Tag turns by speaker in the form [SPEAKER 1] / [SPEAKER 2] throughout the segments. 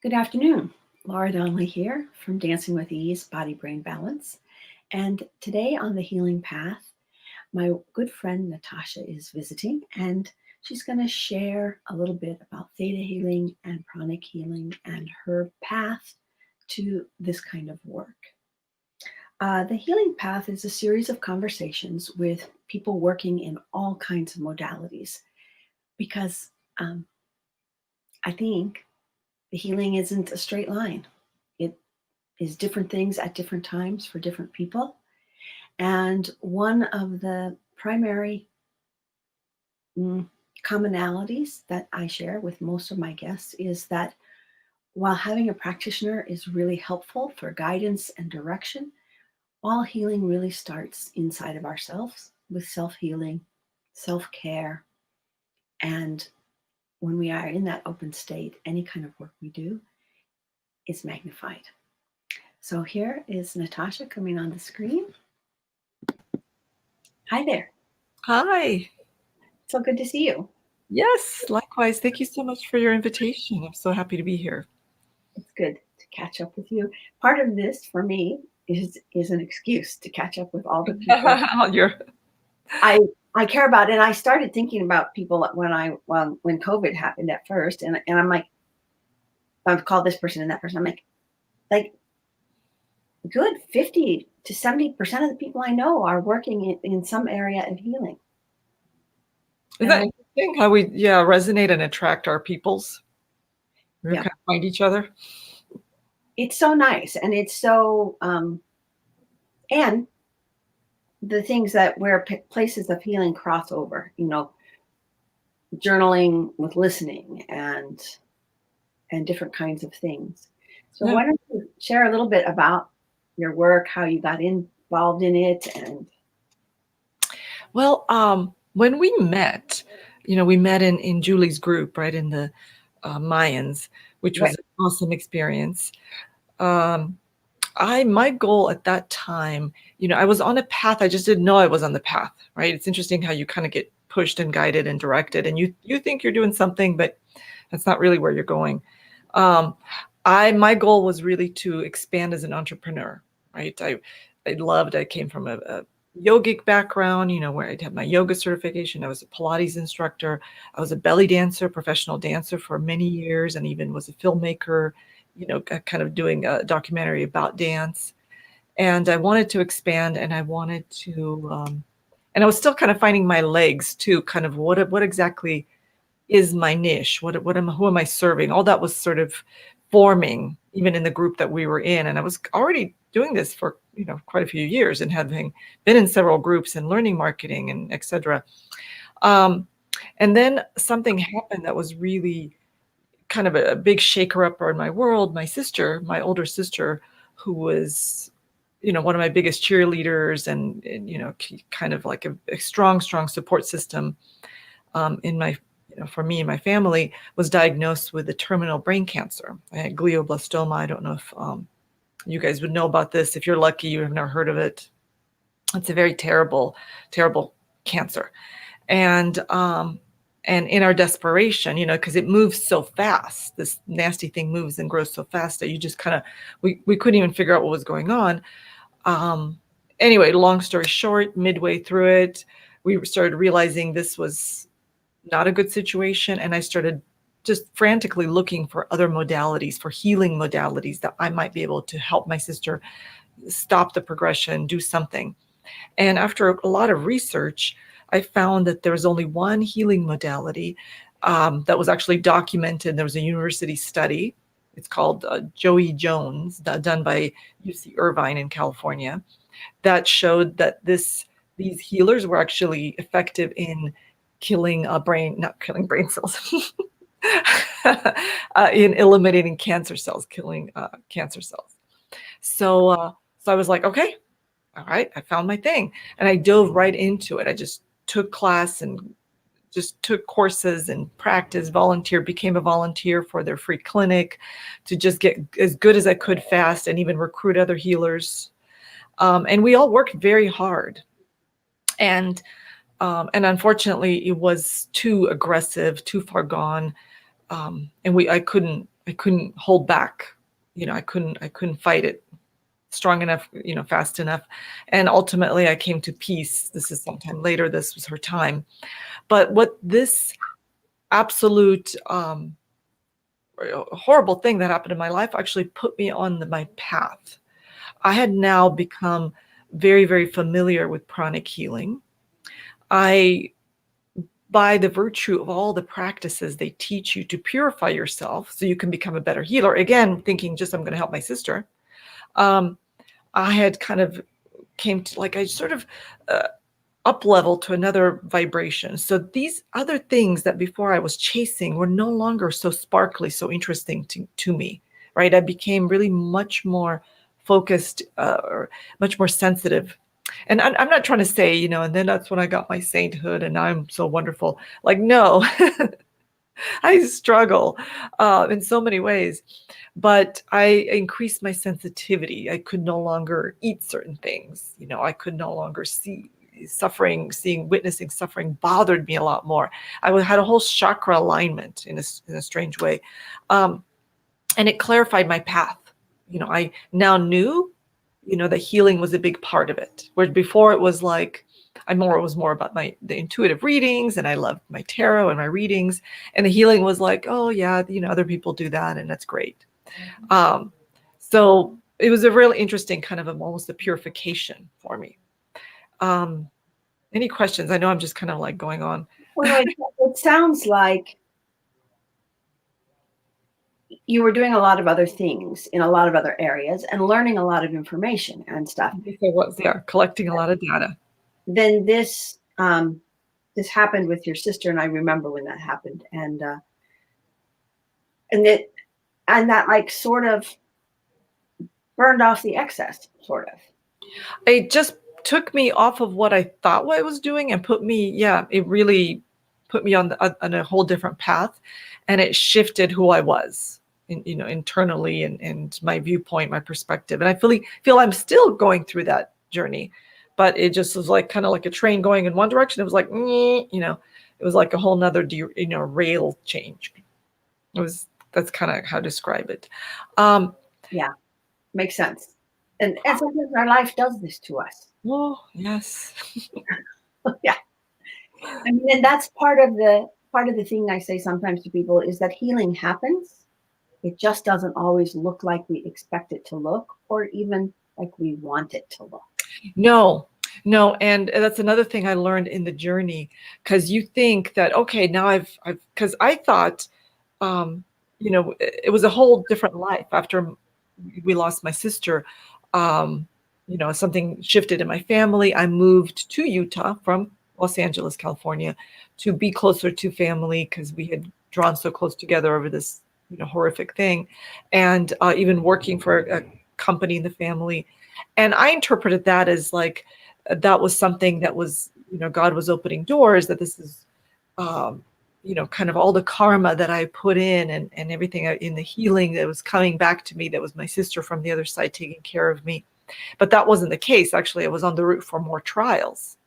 [SPEAKER 1] Good afternoon. Laura Donnelly here from Dancing with Ease, Body Brain Balance. And today on the healing path, my good friend Natasha is visiting, and she's going to share a little bit about Theta healing and Pranic healing and her path to this kind of work. The healing path is a series of conversations with people working in all kinds of modalities because I think the healing isn't a straight line. It is different things at different times for different people. And one of the primary commonalities that I share with most of my guests is that while having a practitioner is really helpful for guidance and direction, all healing really starts inside of ourselves with self-healing, self-care, and when we are in that open state, any kind of work we do is magnified. So here is Natasha coming on the screen. Hi there.
[SPEAKER 2] Hi.
[SPEAKER 1] So good to see you.
[SPEAKER 2] Yes, likewise. Thank you so much for your invitation. I'm so happy to be here.
[SPEAKER 1] It's good to catch up with you. Part of this for me is an excuse to catch up with all the people I care about. And I started thinking about people when COVID happened at first, and I'm like, I've called this person and that person. I'm like good 50 to 70% of the people I know are working in some area of healing.
[SPEAKER 2] Isn't that interesting how we resonate and attract our peoples? We kind of find each other.
[SPEAKER 1] It's so nice, and it's so and the things that where places of healing cross over, journaling with listening and different kinds of things. So why don't you share a little bit about your work, how you got involved in it? And
[SPEAKER 2] well, when we met, we met in Julie's group, right, in the Mayans, which was an awesome experience. My goal at that time, I was on a path. I just didn't know I was on the path, right? It's interesting how you kind of get pushed and guided and directed, and you think you're doing something, but that's not really where you're going. My goal was really to expand as an entrepreneur, right? I came from a yogic background, where I'd have my yoga certification. I was a Pilates instructor. I was a belly dancer, professional dancer for many years, and even was a filmmaker, kind of doing a documentary about dance. And I wanted to expand, and I wanted to, and I was still kind of finding my legs too, kind of what exactly is my niche? Who am I serving? All that was sort of forming, even in the group that we were in. And I was already doing this for, quite a few years and having been in several groups and learning marketing and et cetera. And then something happened that was really kind of a big shaker up in my world. My sister, my older sister, who was, one of my biggest cheerleaders and kind of like a strong support system in my, for me and my family, was diagnosed with a terminal brain cancer. I had glioblastoma. I don't know if you guys would know about this. If you're lucky, you have never heard of it. It's a very terrible, terrible cancer. And in our desperation, because it moves so fast, this nasty thing moves and grows so fast that you just kind of, we couldn't even figure out what was going on. Anyway, long story short, midway through it, we started realizing this was not a good situation. And I started just frantically looking for other modalities, for healing modalities that I might be able to help my sister stop the progression, do something. And after a lot of research, I found that there was only one healing modality that was actually documented. There was a university study. It's called Joey Jones, done by UC Irvine in California, that showed that these healers were actually effective in killing not killing brain cells, in eliminating cancer cells, killing cancer cells. So I was like, okay, all right, I found my thing. And I dove right into it. I just took class and just took courses and practice, became a volunteer for their free clinic to just get as good as I could fast and even recruit other healers. And we all worked very hard. And unfortunately, it was too aggressive, too far gone. And I couldn't couldn't hold back. I couldn't fight it strong enough, fast enough. And ultimately I came to peace. This is sometime later. This was her time. But what this absolute horrible thing that happened in my life actually put me on my path. I had now become very, very familiar with pranic healing. By the virtue of all the practices they teach you to purify yourself so you can become a better healer, again, thinking just I'm going to help my sister, I had kind of came to, like, I sort of up level to another vibration. So these other things that before I was chasing were no longer so sparkly, so interesting to me, right? I became really much more focused, or much more sensitive. And I'm not trying to say, and then that's when I got my sainthood and I'm so wonderful. Like, no, I struggle in so many ways, but I increased my sensitivity. I could no longer eat certain things. I could no longer see suffering, witnessing suffering bothered me a lot more. I had a whole chakra alignment in a strange way. And it clarified my path. I now knew, that healing was a big part of it. Where before it was like, it was more about the intuitive readings, and I loved my tarot and my readings, and the healing was like, oh yeah, other people do that, and that's great. So it was a really interesting kind of almost a purification for me. Any questions? I know I'm just kind of like going on.
[SPEAKER 1] Well, it sounds like you were doing a lot of other things in a lot of other areas and learning a lot of information and stuff.
[SPEAKER 2] I was collecting a lot of data.
[SPEAKER 1] Then this happened with your sister, and I remember when that happened, and that like sort of burned off the excess, sort of.
[SPEAKER 2] It just took me off of what I thought what I was doing and it really put me on a whole different path, and it shifted who I was, internally, and my viewpoint, my perspective. And I feel I'm still going through that journey, but it just was like kind of like a train going in one direction. It was like, it was like a whole nother, rail change. That's kind of how to describe it.
[SPEAKER 1] Yeah, makes sense. And sometimes our life does this to us.
[SPEAKER 2] Oh, yes.
[SPEAKER 1] Yeah. I mean, and that's part of the thing I say sometimes to people is that healing happens. It just doesn't always look like we expect it to look, or even like we want it to look.
[SPEAKER 2] No. And that's another thing I learned in the journey, because you think that, okay, now because I thought, it was a whole different life after we lost my sister. Something shifted in my family. I moved to Utah from Los Angeles, California, to be closer to family, because we had drawn so close together over this, horrific thing, and even working for a company in the family. And I interpreted that as like, that was something that was, God was opening doors, that this is, kind of all the karma that I put in, and everything in the healing that was coming back to me, that was my sister from the other side taking care of me. But that wasn't the case. Actually, I was on the route for more trials.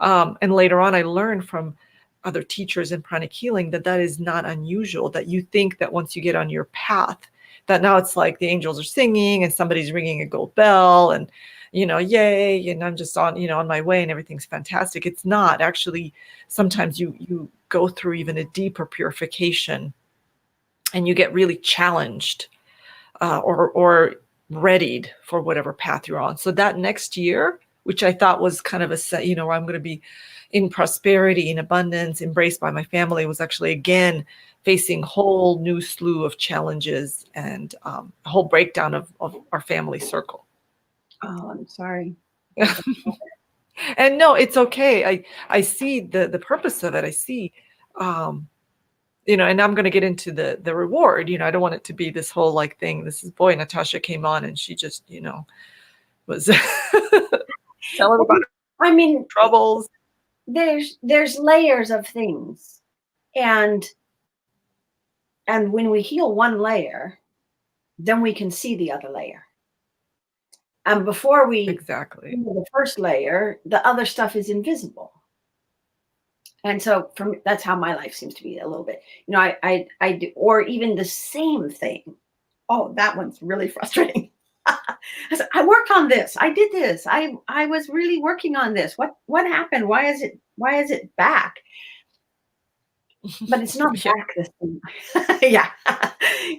[SPEAKER 2] And later on, I learned from other teachers in pranic healing that is not unusual, that you think that once you get on your path, that now it's like the angels are singing and somebody's ringing a gold bell and, yay, and I'm just on my way and everything's fantastic. It's not. Actually, sometimes you go through even a deeper purification, and you get really challenged, or readied for whatever path you're on. So that next year, which I thought was kind of where I'm going to be in prosperity, in abundance, embraced by my family, was actually again facing a whole new slew of challenges, and a whole breakdown of our family circle.
[SPEAKER 1] Oh, I'm sorry.
[SPEAKER 2] And no, it's okay. I see the purpose of it. I see, and I'm going to get into the reward. I don't want it to be this whole like thing. This is, boy, Natasha came on and she just, was telling about her troubles.
[SPEAKER 1] There's layers of things, and when we heal one layer, then we can see the other layer. And before we
[SPEAKER 2] exactly
[SPEAKER 1] heal the first layer, the other stuff is invisible. And so that's how my life seems to be a little bit. I do, or even the same thing. Oh, that one's really frustrating. I worked on this. I did this. I was really working on this. What happened? Why is it back? But it's not
[SPEAKER 2] Yeah.
[SPEAKER 1] back the same. Yeah.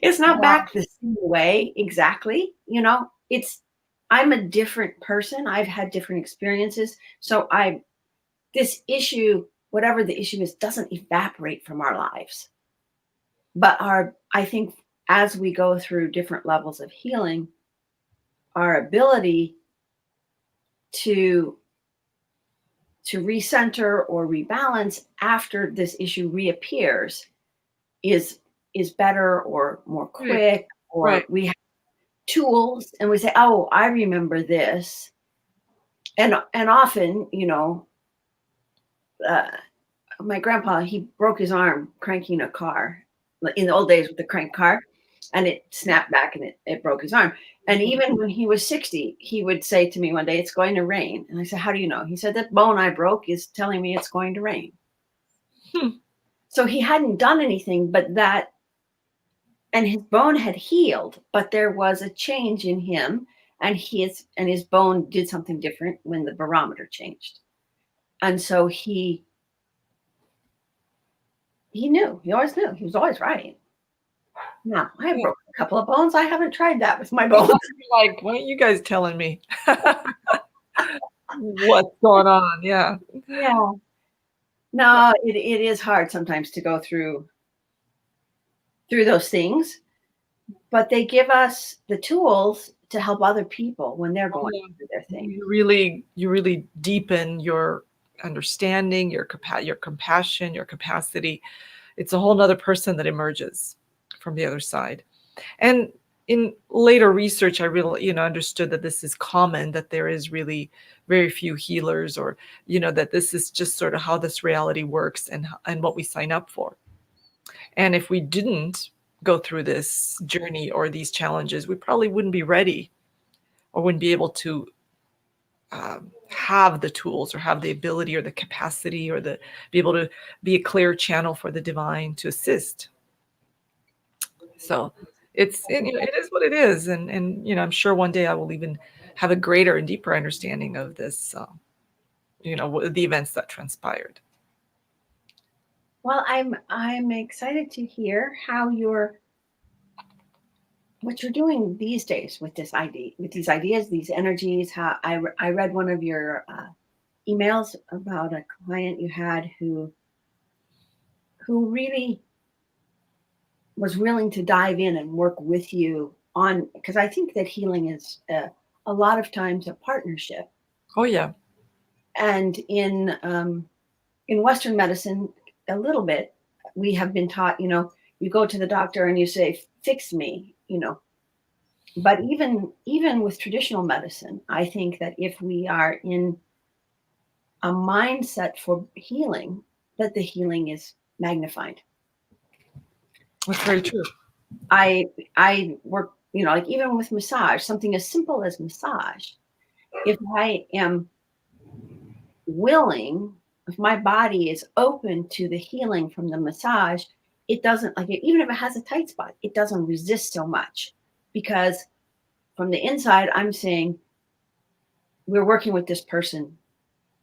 [SPEAKER 1] It's not back the same way exactly. I'm a different person. I've had different experiences. So this issue, whatever the issue is, doesn't evaporate from our lives. But I think as we go through different levels of healing, our ability to recenter or rebalance after this issue reappears is better or more
[SPEAKER 2] Right.
[SPEAKER 1] quick, or
[SPEAKER 2] Right.
[SPEAKER 1] we have tools and we say, oh, I remember this. And often, uh, my grandpa, he broke his arm cranking a car, like in the old days with the crank car, and it snapped back and it broke his arm. And even when he was 60, he would say to me one day, it's going to rain. And I said, how do you know? He said, that bone I broke is telling me it's going to rain.
[SPEAKER 2] Hmm.
[SPEAKER 1] So he hadn't done anything but that, and his bone had healed, but there was a change in him, and his bone did something different when the barometer changed. And so he knew. He always knew. He was always right. Now, I have
[SPEAKER 2] Yeah.
[SPEAKER 1] broken a couple of bones. I haven't tried that with my bones.
[SPEAKER 2] Like, why aren't you guys telling me what's going on? Yeah.
[SPEAKER 1] Yeah. No, it is hard sometimes to go through those things, but they give us the tools to help other people when they're
[SPEAKER 2] Oh,
[SPEAKER 1] going
[SPEAKER 2] yeah.
[SPEAKER 1] through their thing.
[SPEAKER 2] You really deepen your understanding, your compassion, your capacity. It's a whole nother person that emerges from the other side. And in later research, I really, understood that this is common, that there is really very few healers, or, that this is just sort of how this reality works, and what we sign up for. And if we didn't go through this journey or these challenges, we probably wouldn't be ready, or wouldn't be able to have the tools, or have the ability, or the capacity, or be able to be a clear channel for the divine to assist. So it is what it is, and I'm sure one day I will even have a greater and deeper understanding of this, the events that transpired.
[SPEAKER 1] Well, I'm excited to hear what you're doing these days with these ideas, these energies. How I read one of your emails about a client you had who really was willing to dive in and work with you on, because I think that healing is a lot of times a partnership.
[SPEAKER 2] Oh yeah.
[SPEAKER 1] And in Western medicine, a little bit, we have been taught, you go to the doctor and you say, fix me, but even with traditional medicine, I think that if we are in a mindset for healing, that the healing is magnified.
[SPEAKER 2] That's very true.
[SPEAKER 1] I work, like even with massage, something as simple as massage. If I am willing, if my body is open to the healing from the massage, it doesn't, like, even if it has a tight spot, it doesn't resist so much, because from the inside, I'm saying, we're working with this person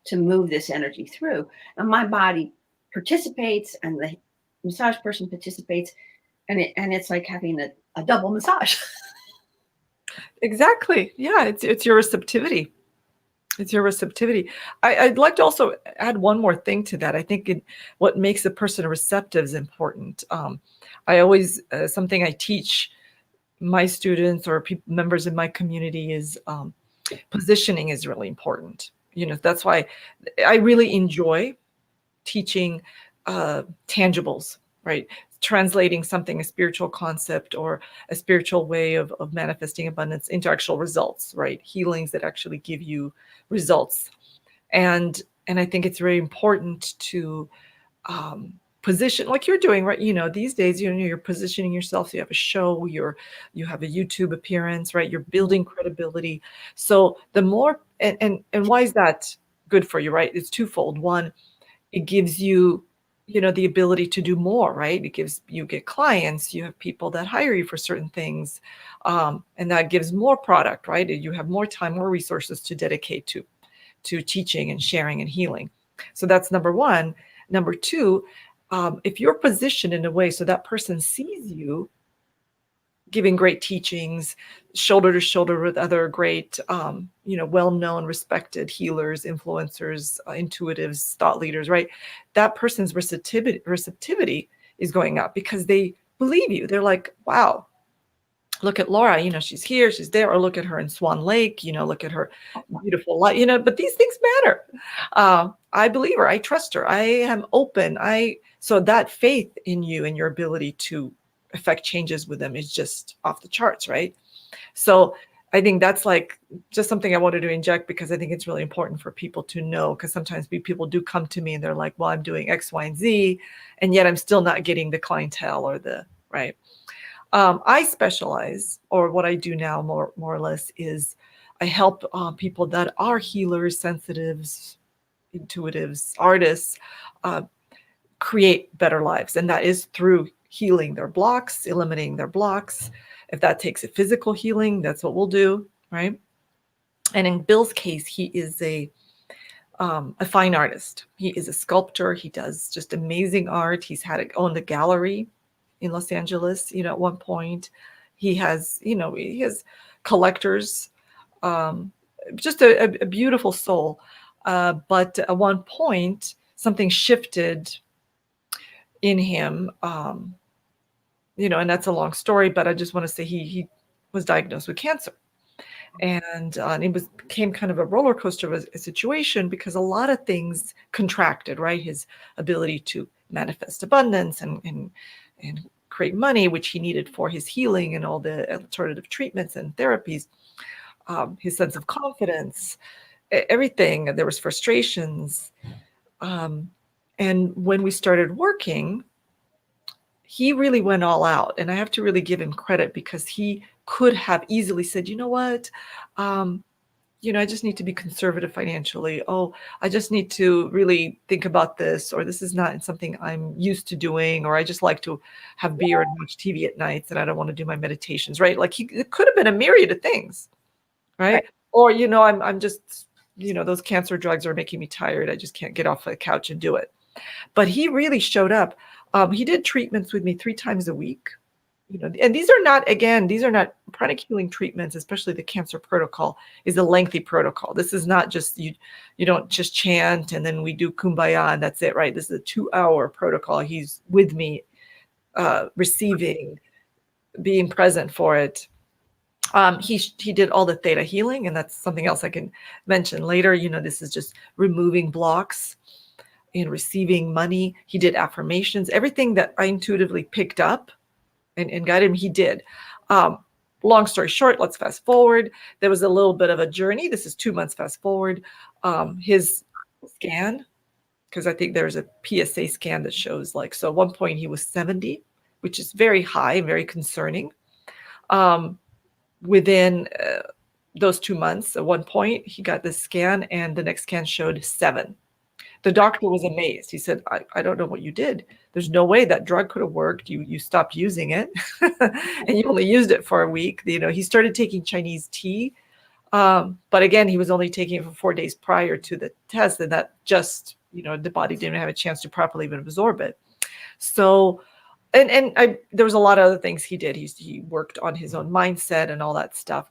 [SPEAKER 1] to move this energy through, and my body participates, and the massage person participates, and it's like having a double massage.
[SPEAKER 2] Exactly. Yeah, it's your receptivity. It's your receptivity. I'd like to also add one more thing to that. I think what makes a person receptive is important. I always, something I teach my students, or members in my community, is positioning is really important. That's why I really enjoy teaching tangibles, right? Translating something, a spiritual concept or a spiritual way of manifesting abundance, into actual results, right? Healings that actually give you results. And I think it's very important to position, like you're doing, right? These days, you're positioning yourself. You have a show, you have a YouTube appearance, right? You're building credibility. So the more, and why is that good for you, right? It's twofold. One, It gives you, the ability to do more, right? You get clients, you have people that hire you for certain things, and that gives more product, right? You have more time, more resources to dedicate to teaching and sharing and healing. So that's number one. Number two, if you're positioned in a way so that person sees you giving great teachings, shoulder to shoulder with other great, well-known, respected healers, influencers, intuitives, thought leaders, right? That person's receptivity is going up because they believe you. They're like, wow, look at Laura, she's here, she's there, or look at her in Swan Lake, look at her beautiful life, but these things matter. I believe her, I trust her, I am open. So that faith in you and your ability to affect changes with them is just off the charts, right? So I think that's like just something I wanted to inject because I think it's really important for people to know, because sometimes people do come to me and they're like, well, I'm doing X, Y, and Z, and yet I'm still not getting the clientele or the, right? I specialize, or what I do now more or less is I help people that are healers, sensitives, intuitives, artists, uh, create better lives. And that is through healing their blocks, eliminating their blocks. If that takes a physical healing, that's what we'll do, right? And in Bill's case, he is a fine artist. He is a sculptor. He does just amazing art. He's owned a gallery in Los Angeles, at one point. He has collectors, just a beautiful soul. But at one point, something shifted in him, and that's a long story, but I just want to say he was diagnosed with cancer. And it became kind of a roller coaster of a situation because a lot of things contracted, right? His ability to manifest abundance and create money, which he needed for his healing and all the alternative treatments and therapies, his sense of confidence, everything. There was frustrations. And when we started working, he really went all out. And I have to really give him credit because he could have easily said, you know what, I just need to be conservative financially. Oh, I just need to really think about this, or this is not something I'm used to doing, or I just like to have beer and watch TV at nights and I don't want to do my meditations, right? Like it could have been a myriad of things, right? Or, I'm just, those cancer drugs are making me tired. I just can't get off the couch and do it. But he really showed up. He did treatments with me 3 times a week. And these are not pranic healing treatments, especially the cancer protocol is a lengthy protocol. This is not just, you don't just chant and then we do kumbaya and that's it, right? This is a 2-hour protocol. He's with me, receiving, being present for it. He did all the theta healing, and that's something else I can mention later. This is just removing blocks in receiving money. He did affirmations, everything that I intuitively picked up and guided him, he did. Long story short, let's fast forward. There was a little bit of a journey. This is 2 months fast forward. His scan, because I think there's a PSA scan that shows so at one point he was 70, which is very high, very concerning. Within those 2 months, at one point he got this scan and the next scan showed 7. The doctor was amazed. He said, I don't know what you did. There's no way that drug could have worked. You stopped using it and you only used it for a week. He started taking Chinese tea. But again, he was only taking it for 4 days prior to the test. And that just, the body didn't have a chance to properly even absorb it. So, there was a lot of other things he did. He worked on his own mindset and all that stuff.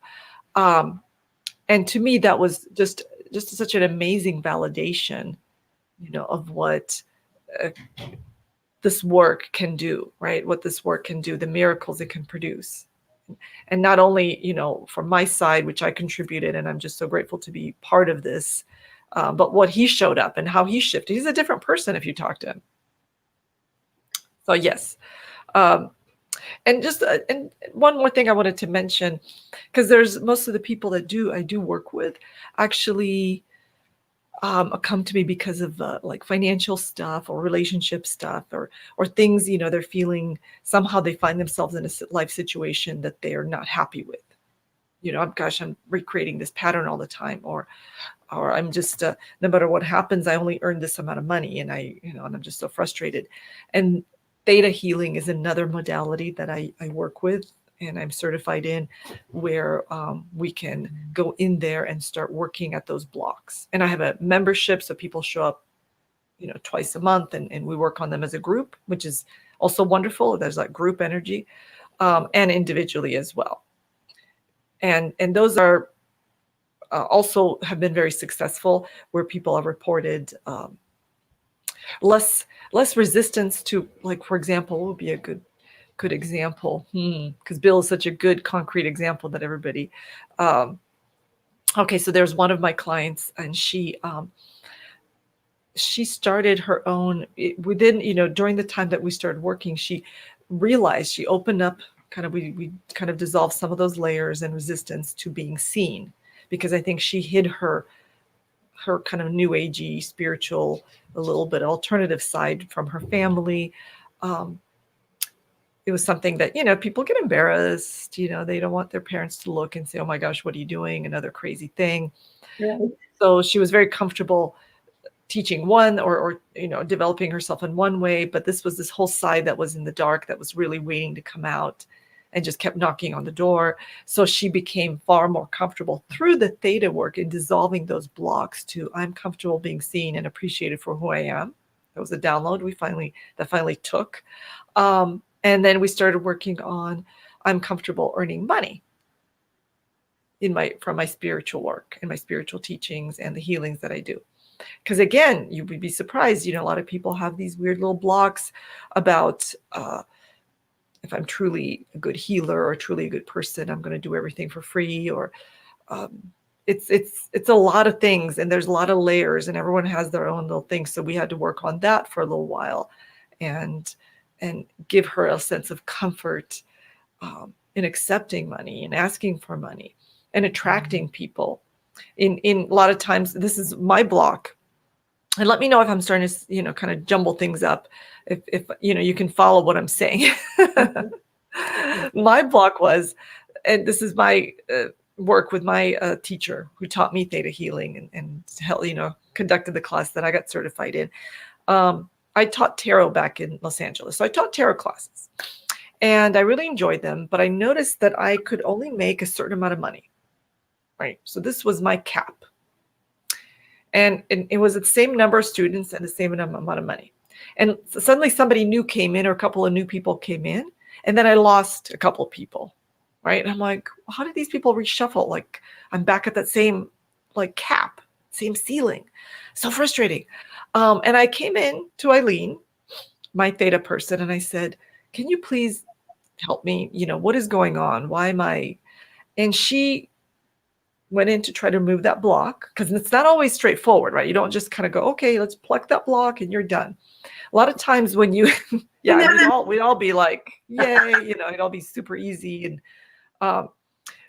[SPEAKER 2] And to me, that was just such an amazing validation of what this work can do, right? What this work can do, the miracles it can produce. And not only, from my side, which I contributed, and I'm just so grateful to be part of this, but what he showed up and how he shifted. He's a different person if you talk to him. So yes. And just and one more thing I wanted to mention, because there's most of the people that I do work with actually come to me because of financial stuff or relationship stuff or things, they're feeling somehow they find themselves in a life situation that they're not happy with. I'm recreating this pattern all the time, or or I'm just no matter what happens, I only earn this amount of money, and and I'm just so frustrated. And theta healing is another modality that I work with and I'm certified in, where we can go in there and start working at those blocks. And I have a membership, so people show up, twice a month, and we work on them as a group, which is also wonderful. There's like group energy, and individually as well. And those are also have been very successful, where people have reported less resistance to, like, for example, what would be a good example, because Bill is such a good concrete example that everybody okay, so there's one of my clients, and she started her own within, during the time that we started working. She realized, she opened up, kind of, we kind of dissolved some of those layers and resistance to being seen, because I think she hid her kind of new agey, spiritual, a little bit alternative side from her family. It was something that, people get embarrassed, they don't want their parents to look and say, oh my gosh, what are you doing? Another crazy thing.
[SPEAKER 1] Right.
[SPEAKER 2] So she was very comfortable teaching one, or developing herself in one way, but this was this whole side that was in the dark, that was really waiting to come out, and just kept knocking on the door. So she became far more comfortable through the theta work in dissolving those blocks to, I'm comfortable being seen and appreciated for who I am. That was a download that finally took. And then we started working on, I'm comfortable earning money from my spiritual work and my spiritual teachings and the healings that I do. Because again, you would be surprised, a lot of people have these weird little blocks about if I'm truly a good healer or truly a good person, I'm going to do everything for free, or it's a lot of things, and there's a lot of layers, and everyone has their own little things. So we had to work on that for a little while, and give her a sense of comfort in accepting money and asking for money and attracting people. In a lot of times, this is my block. And let me know if I'm starting to, kind of jumble things up. If you can follow what I'm saying. My block was, and this is my work with my teacher who taught me theta healing and conducted the class that I got certified in. I taught tarot back in Los Angeles. So I taught tarot classes, and I really enjoyed them, but I noticed that I could only make a certain amount of money. Right. So this was my cap. And it was the same number of students and the same amount of money. And suddenly somebody new came in, or a couple of new people came in, and then I lost a couple of people. Right. And I'm like, well, how did these people reshuffle? Like, I'm back at that same cap, same ceiling. So frustrating. And I came in to Eileen, my theta person, and I said, can you please help me? What is going on? Why am I? And she went in to try to remove that block, because it's not always straightforward, right? You don't just kind of go, okay, let's pluck that block and you're done. A lot of times when you, we'd all be like, yay, it'd all be super easy. And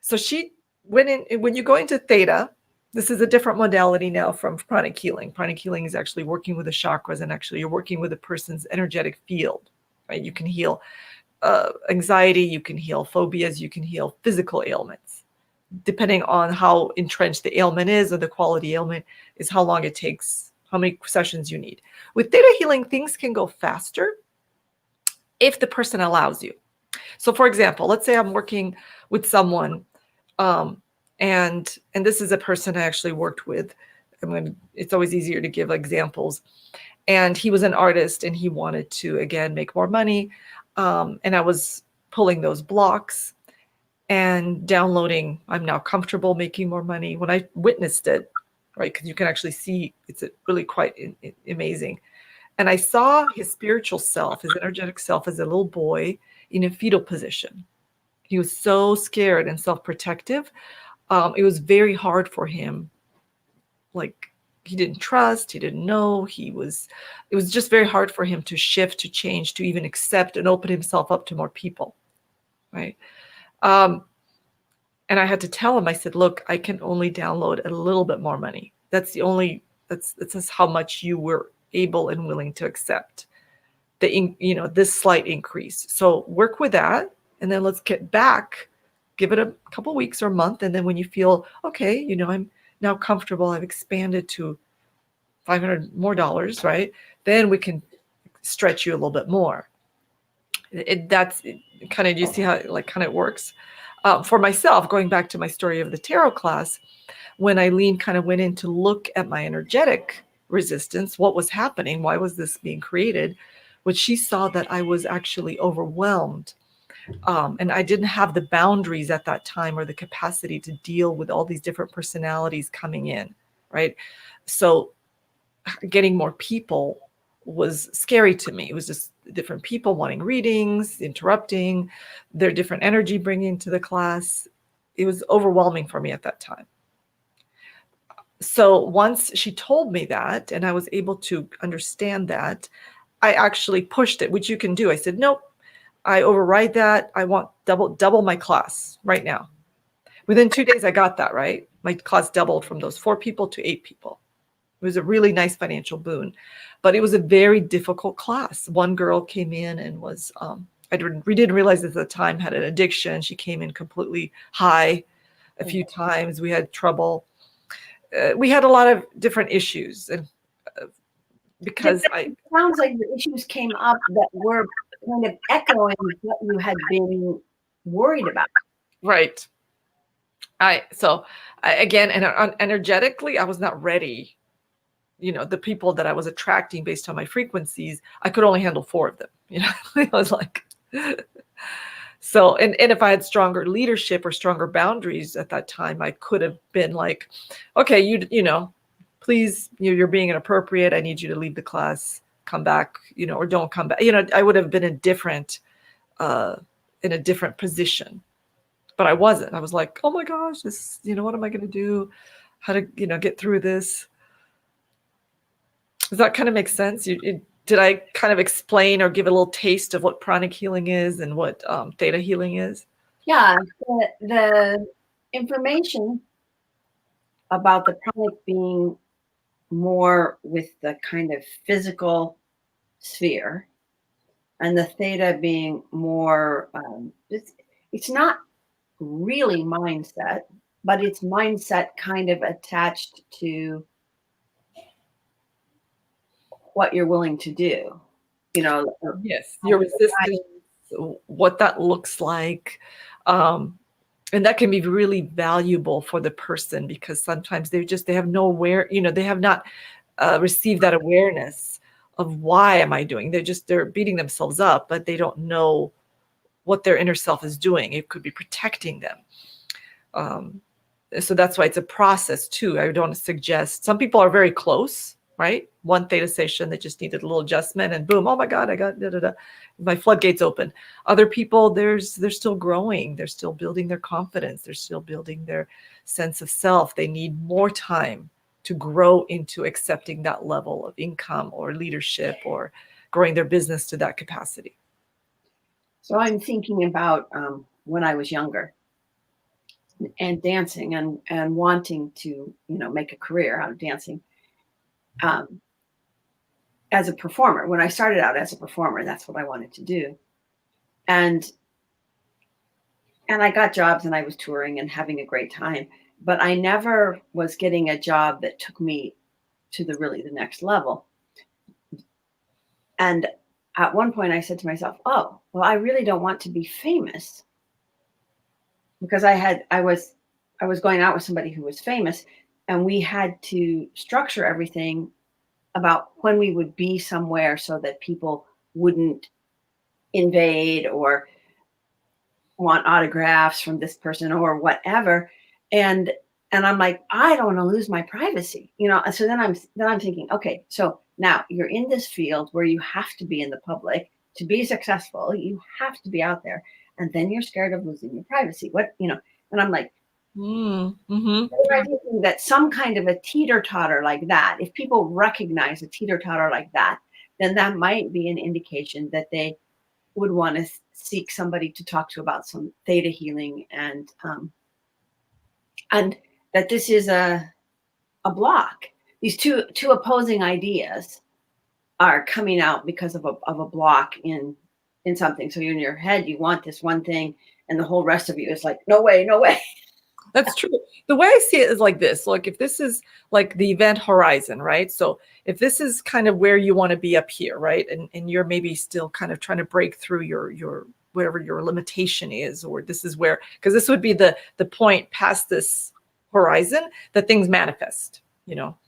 [SPEAKER 2] so she went in, and when you go into theta, this is a different modality now from pranic healing. Pranic healing is actually working with the chakras, and actually you're working with a person's energetic field, right? You can heal anxiety, you can heal phobias, you can heal physical ailments. Depending on how entrenched the ailment is, or the quality ailment, is how long it takes, how many sessions you need. With theta healing, things can go faster if the person allows you. So for example, let's say I'm working with someone, and this is a person I actually worked with. It's always easier to give examples. And he was an artist, and he wanted to, again, make more money. And I was pulling those blocks and downloading, I'm now comfortable making more money. When I witnessed it, right, because you can actually see, it's really quite amazing. And I saw his spiritual self, his energetic self, as a little boy in a fetal position. He was so scared and self-protective. It was very hard for him. Like, he didn't trust, he didn't know, it was just very hard for him to shift, to change, to even accept and open himself up to more people, right? And I had to tell him, I said, look, I can only download a little bit more money. That's how much you were able and willing to accept, this slight increase. So work with that, and then let's get back, give it a couple weeks or a month. And then when you feel, okay, I'm now comfortable, I've expanded to $500 more, right? Then we can stretch you a little bit more. That's kind of, you see how it like kind of works. For myself, going back to my story of the tarot class, when Eileen kind of went in to look at my energetic resistance, what was happening, why was this being created, what she saw that I was actually overwhelmed. And I didn't have the boundaries at that time or the capacity to deal with all these different personalities coming in, right? So getting more people was scary to me. It was just different people wanting readings, interrupting, their different energy bringing to the class. It was overwhelming for me at that time. So once she told me that, and I was able to understand that, I actually pushed it, which you can do. I said, nope, I override that. I want double my class right now. Within 2 days, I got that, right? My class doubled from those 4 people to 8 people. It was a really nice financial boon, but it was a very difficult class. One girl came in and was, we didn't realize at the time, had an addiction. She came in completely high a few times. We had trouble. We had a lot of different issues, and because
[SPEAKER 1] it sounds like the issues came up that were kind of echoing what you had been worried about.
[SPEAKER 2] Right. Again, and energetically, I was not ready. The people that I was attracting based on my frequencies, I could only handle 4 of them. I was like, so, and if I had stronger leadership or stronger boundaries at that time, I could have been like, okay, please, you're being inappropriate. I need you to leave the class, come back, or don't come back. I would have been in a different position, but I wasn't. I was like, oh my gosh, this, what am I going to do? How to, get through this? Does that kind of make sense? Did I kind of explain or give a little taste of what pranic healing is and what theta healing is?
[SPEAKER 1] Yeah, the information about the pranic being more with the kind of physical sphere, and the theta being more, it's not really mindset, but it's mindset kind of attached to what you're willing to do.
[SPEAKER 2] Yes, your resistance, what that looks like. And that can be really valuable for the person, because sometimes they have no they have not received that awareness of why am I doing. They're beating themselves up, but they don't know what their inner self is doing. It could be protecting them. So that's why it's a process too. I don't suggest, some people are very close, right? One theta session, they just needed a little adjustment and boom, oh my God, I got my floodgates open. Other people, they're still growing. They're still building their confidence. They're still building their sense of self. They need more time to grow into accepting that level of income or leadership or growing their business to that capacity.
[SPEAKER 1] So I'm thinking about when I was younger and dancing and wanting to, make a career out of dancing. As a performer, when I started out as a performer, that's what I wanted to do. And I got jobs and I was touring and having a great time, but I never was getting a job that took me to the next level. And at one point I said to myself, oh, well, I really don't want to be famous, because I was going out with somebody who was famous, and we had to structure everything about when we would be somewhere so that people wouldn't invade or want autographs from this person or whatever. And I'm like, I don't want to lose my privacy, So then I'm thinking, okay, so now you're in this field where you have to be in the public to be successful. You have to be out there, and then you're scared of losing your privacy. And I'm like, thinking that some kind of a teeter-totter like that, if people recognize a teeter-totter like that, then that might be an indication that they would want to seek somebody to talk to about some theta healing, and that this is a block. These two opposing ideas are coming out because of a block in something. So you're in your head, you want this one thing, and the whole rest of you is like, no way, no way.
[SPEAKER 2] That's true. The way I see it is like this. Like if this is like the event horizon, right? So if this is kind of where you want to be up here, right? And you're maybe still kind of trying to break through your whatever your limitation is, or this is where, because this would be the point past this horizon that things manifest,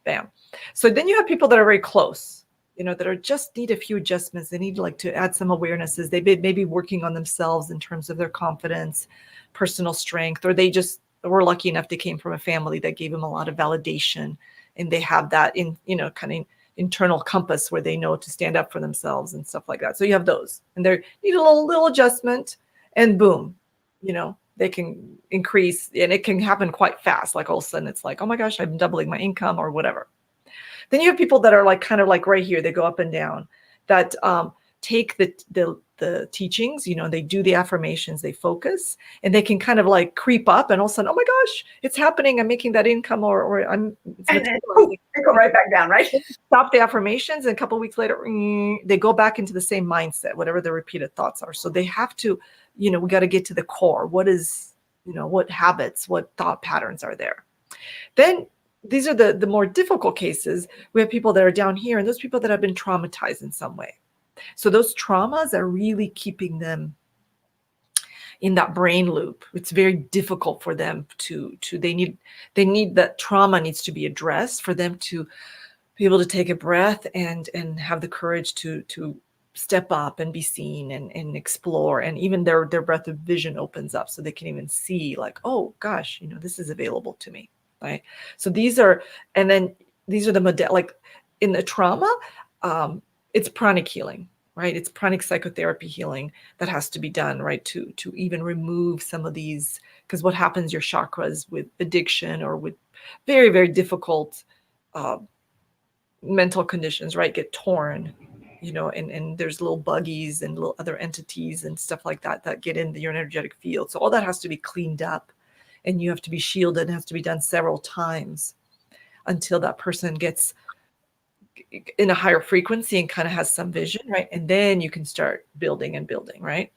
[SPEAKER 2] bam. So then you have people that are very close, that are just need a few adjustments. They need like to add some awarenesses. They may be working on themselves in terms of their confidence, personal strength, or they just were lucky enough they came from a family that gave them a lot of validation, and they have that in kind of internal compass where they know to stand up for themselves and stuff like that. So you have those, and they need a little adjustment, and boom, they can increase, and it can happen quite fast. Like all of a sudden it's like, oh my gosh, I'm doubling my income or whatever. Then you have people that are like kind of like right here, they go up and down, that take the teachings, they do the affirmations, they focus, and they can kind of like creep up, and all of a sudden, oh my gosh, it's happening, I'm making that income, or I'm
[SPEAKER 1] and then they go right back down, right?
[SPEAKER 2] Stop the affirmations, and a couple of weeks later, they go back into the same mindset, whatever the repeated thoughts are. So they have to, we got to get to the core. What is, what habits, what thought patterns are there? Then these are the more difficult cases. We have people that are down here, and those people that have been traumatized in some way. So those traumas are really keeping them in that brain loop. It's very difficult for them to they need that trauma needs to be addressed for them to be able to take a breath and have the courage to step up and be seen and explore, and even their breadth of vision opens up so they can even see like, oh gosh, this is available to me, right? So these are the like in the trauma, it's pranic healing, right? It's pranic psychotherapy healing that has to be done, right? To even remove some of these, because what happens, your chakras with addiction or with very, very difficult mental conditions, right, get torn, and there's little buggies and little other entities and stuff like that get into your energetic field. So all that has to be cleaned up, and you have to be shielded. It has to be done several times until that person gets in a higher frequency and kind of has some vision, right? And then you can start building and building, right?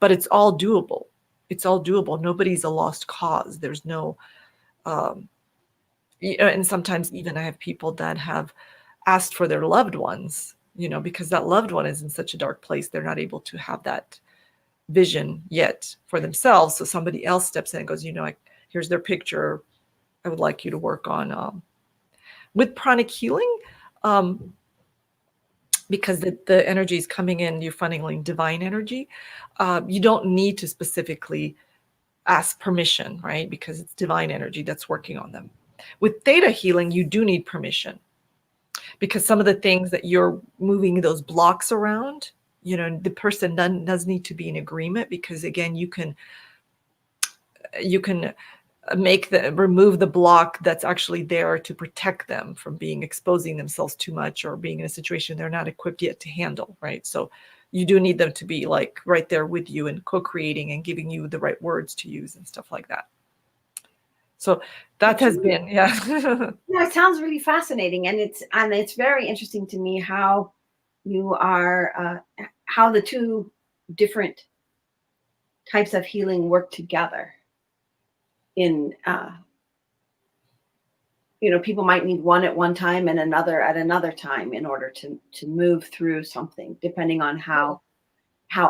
[SPEAKER 2] But it's all doable. It's all doable. Nobody's a lost cause. There's no, and sometimes even I have people that have asked for their loved ones, because that loved one is in such a dark place, they're not able to have that vision yet for themselves. So somebody else steps in and goes, here's their picture. I would like you to work on with pranic healing, because the energy is coming in, you're funneling divine energy. You don't need to specifically ask permission, right? Because it's divine energy that's working on them. With theta healing, you do need permission, because some of the things that you're moving those blocks around, the person does need to be in agreement, because again, you can remove the block that's actually there to protect them from exposing themselves too much or being in a situation they're not equipped yet to handle, right? So you do need them to be like right there with you and co-creating and giving you the right words to use and stuff like that. So that has been, yeah.
[SPEAKER 1] No, it sounds really fascinating, and it's very interesting to me how you are how the two different types of healing work together. In people might need one at one time and another at another time in order to move through something, depending on how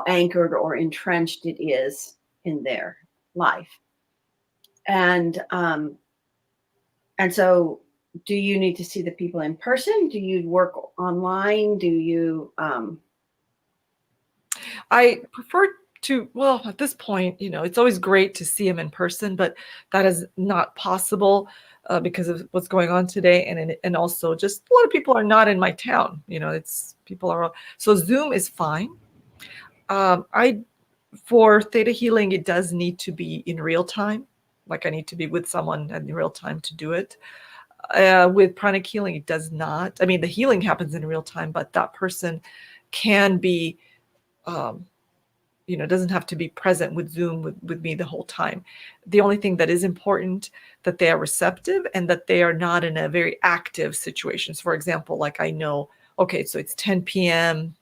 [SPEAKER 1] anchored or entrenched it is in their life. And so, do you need to see the people in person? Do you work online? Do you?
[SPEAKER 2] I prefer to, well, at this point, it's always great to see them in person, but that is not possible because of what's going on today. And also just a lot of people are not in my town. So Zoom is fine. For theta healing, it does need to be in real time. Like I need to be with someone in real time to do it. With pranic healing, it does not. I mean, the healing happens in real time, but that person can be, doesn't have to be present with Zoom with me the whole time. The only thing that is important, that they are receptive and that they are not in a very active situation. So for example, like I know, okay, so it's 10 p.m.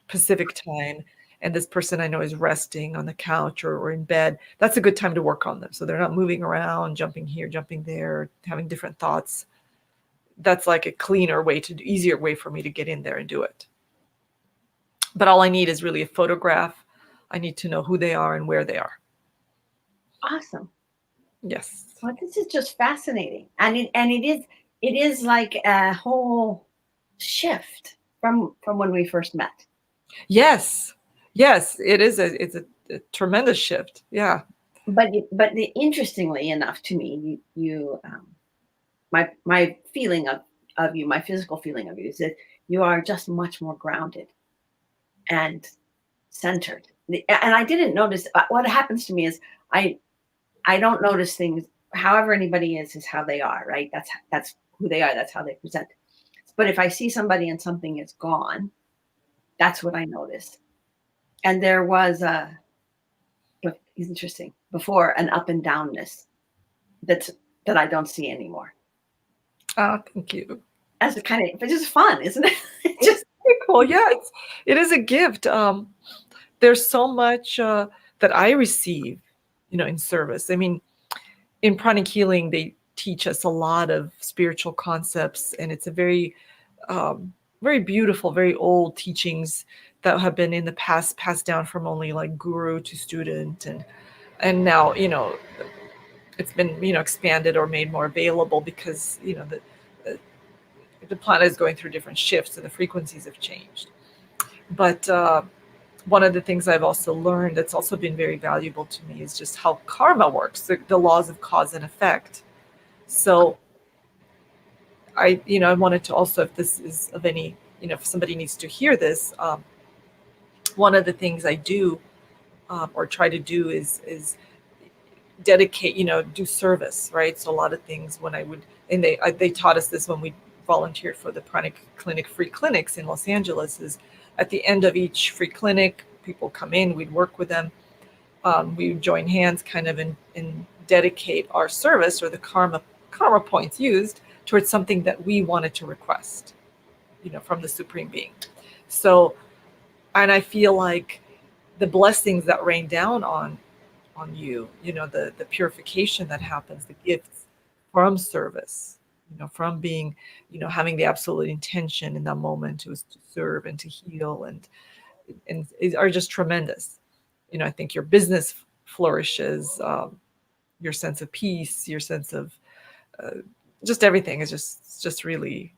[SPEAKER 2] Pacific time, and this person I know is resting on the couch or in bed, that's a good time to work on them. So they're not moving around, jumping here, jumping there, having different thoughts. That's like a cleaner way easier way for me to get in there and do it. But all I need is really a photograph. I need to know who they are and where they are.
[SPEAKER 1] Awesome.
[SPEAKER 2] Yes.
[SPEAKER 1] Well, this is just fascinating. And it is like a whole shift from when we first met.
[SPEAKER 2] Yes. Yes, it's a tremendous shift. Yeah.
[SPEAKER 1] But interestingly enough to me, you my feeling of you, my physical feeling of you is that you are just much more grounded and centered. And I didn't notice what happens to me is I don't notice things. However anybody is how they are, right? That's who they are. That's how they present. But if I see somebody and something is gone, that's what I notice. And there was it's interesting before an up and downness that I don't see anymore.
[SPEAKER 2] Oh, thank you.
[SPEAKER 1] As a kind of, but just fun, isn't it? It's just
[SPEAKER 2] very cool. Yeah, it is a gift. There's so much that I receive, in service. I mean, in Pranic healing, they teach us a lot of spiritual concepts, and it's a very, very beautiful, very old teachings that have been in the past passed down from only like guru to student, and now it's been expanded or made more available because the planet is going through different shifts and the frequencies have changed. But one of the things I've also learned that's also been very valuable to me is just how karma works, the laws of cause and effect. So I wanted to also, if this is of any, if somebody needs to hear this, one of the things I do or try to do is dedicate, do service, right? So a lot of things when I would, and they taught us this when we volunteered for the Pranic Clinic free clinics in Los Angeles, is at the end of each free clinic, people come in, we'd work with them. We would join hands kind of and dedicate our service or the karma points used towards something that we wanted to request, from the Supreme Being. So, and I feel like the blessings that rain down on you, the purification that happens, the gifts from service, from being, having the absolute intention in that moment to serve and to heal and are just tremendous. I think your business flourishes, your sense of peace, your sense of just everything is just really,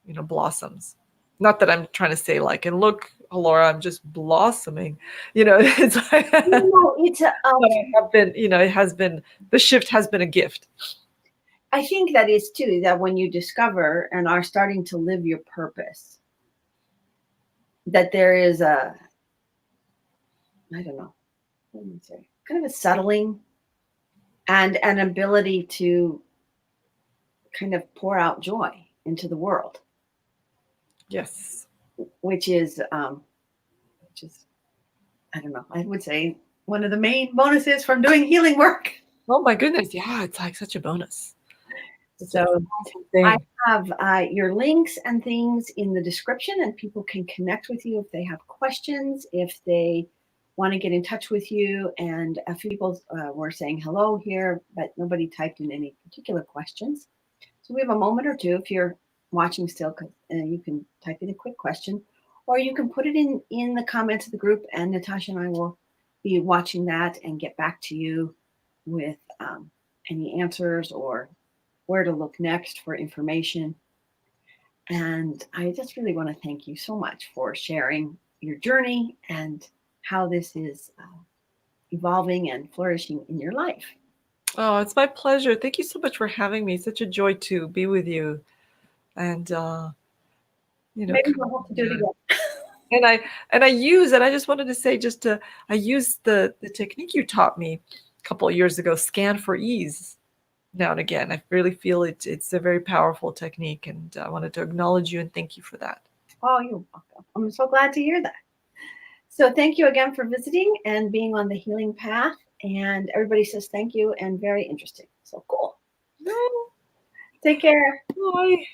[SPEAKER 2] blossoms. Not that I'm trying to say like, and look, Laura, I'm just blossoming. It's like,
[SPEAKER 1] no, it's
[SPEAKER 2] but I have been, it has been, the shift has been a gift.
[SPEAKER 1] I think that is too, that when you discover and are starting to live your purpose, that there is I don't know, what do you say, kind of a settling and an ability to kind of pour out joy into the world.
[SPEAKER 2] Yes.
[SPEAKER 1] Which is I don't know, I would say one of the main bonuses from doing healing work.
[SPEAKER 2] Oh my goodness. Yeah. It's like such a bonus.
[SPEAKER 1] So I have your links and things in the description, and people can connect with you if they have questions, if they want to get in touch with you. And a few people were saying hello here, but nobody typed in any particular questions. So we have a moment or two if you're watching still, you can type in a quick question, or you can put it in the comments of the group, and Natasha and I will be watching that and get back to you with any answers or where to look next for information. And I just really want to thank you so much for sharing your journey and how this is evolving and flourishing in your life.
[SPEAKER 2] Oh, it's my pleasure. Thank you so much for having me. It's such a joy to be with you. And
[SPEAKER 1] Maybe we'll hope to do it again.
[SPEAKER 2] And I just wanted to say, I used the technique you taught me a couple of years ago, scan for ease, now and again. I really feel it's a very powerful technique, and I wanted to acknowledge you and thank you for that.
[SPEAKER 1] Oh, you're welcome. I'm so glad to hear that. So thank you again for visiting and being on the healing path. And everybody says thank you and very interesting. So cool.
[SPEAKER 2] No.
[SPEAKER 1] Take care.
[SPEAKER 2] Bye.